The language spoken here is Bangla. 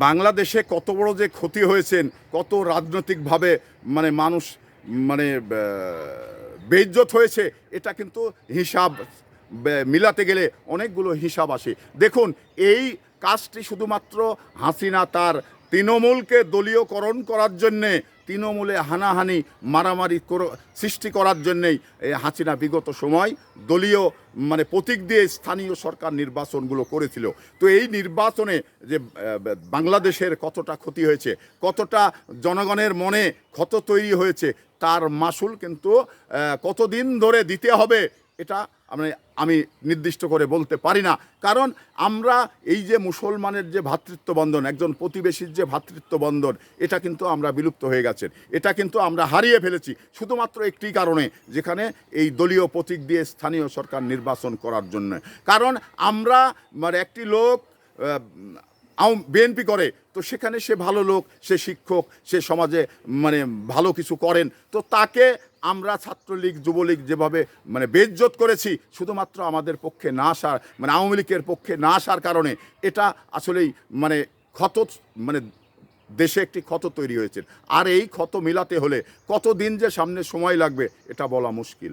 বাংলাদেশে কত বড় যে ক্ষতি হয়েছেন, কত রাজনৈতিকভাবে মানে মানুষ মানে বেইজ্জত হয়েছে, এটা কিন্তু হিসাব মিলাতে গেলে অনেকগুলো হিসাব আসে। দেখুন, এই কাজটি শুধুমাত্র হাসিনা তার তৃণমূলকে দলীয়করণ করার জন্যে, তৃণমূলে হানাহানি মারামারি সৃষ্টি করার জন্যেই হাসিনা বিগত সময় দলীয় মানে প্রতীক দিয়ে স্থানীয় সরকার নির্বাচনগুলো করেছিল। তো এই নির্বাচনে যে বাংলাদেশের কতটা ক্ষতি হয়েছে, কতটা জনগণের মনে ক্ষত তৈরি হয়েছে, তার মাসুল কিন্তু কতদিন ধরে দিতে হবে এটা আমি নির্দিষ্ট করে বলতে পারি না। কারণ আমরা এই যে মুসলমানের যে ভ্রাতৃত্ব বন্ধন, একজন প্রতিবেশীর যে ভ্রাতৃত্ব বন্ধন, এটা কিন্তু আমরা বিলুপ্ত হয়ে গেছে, এটা কিন্তু আমরা হারিয়ে ফেলেছি শুধুমাত্র একটি কারণে, যেখানে এই দলীয় প্রতীক দিয়ে স্থানীয় সরকার নির্বাচন করার জন্য। কারণ আমরা মানে একটি লোক বিএনপি করে, তো সেখানে সে ভালো লোক, সে শিক্ষক, সে সমাজে মানে ভালো কিছু করেন, তো তাকে আমরা ছাত্রলীগ যুবলীগ যেভাবে মানে বেইজ্জত করেছি শুধুমাত্র আমাদের পক্ষে না আসার মানে আওয়ামী লীগের পক্ষে না আসার কারণে, এটা আসলেই মানে ক্ষত মানে দেশে একটি ক্ষত তৈরি হয়েছে। আর এই ক্ষত মিলাতে হলে কতদিন যে সামনে সময় লাগবে এটা বলা মুশকিল।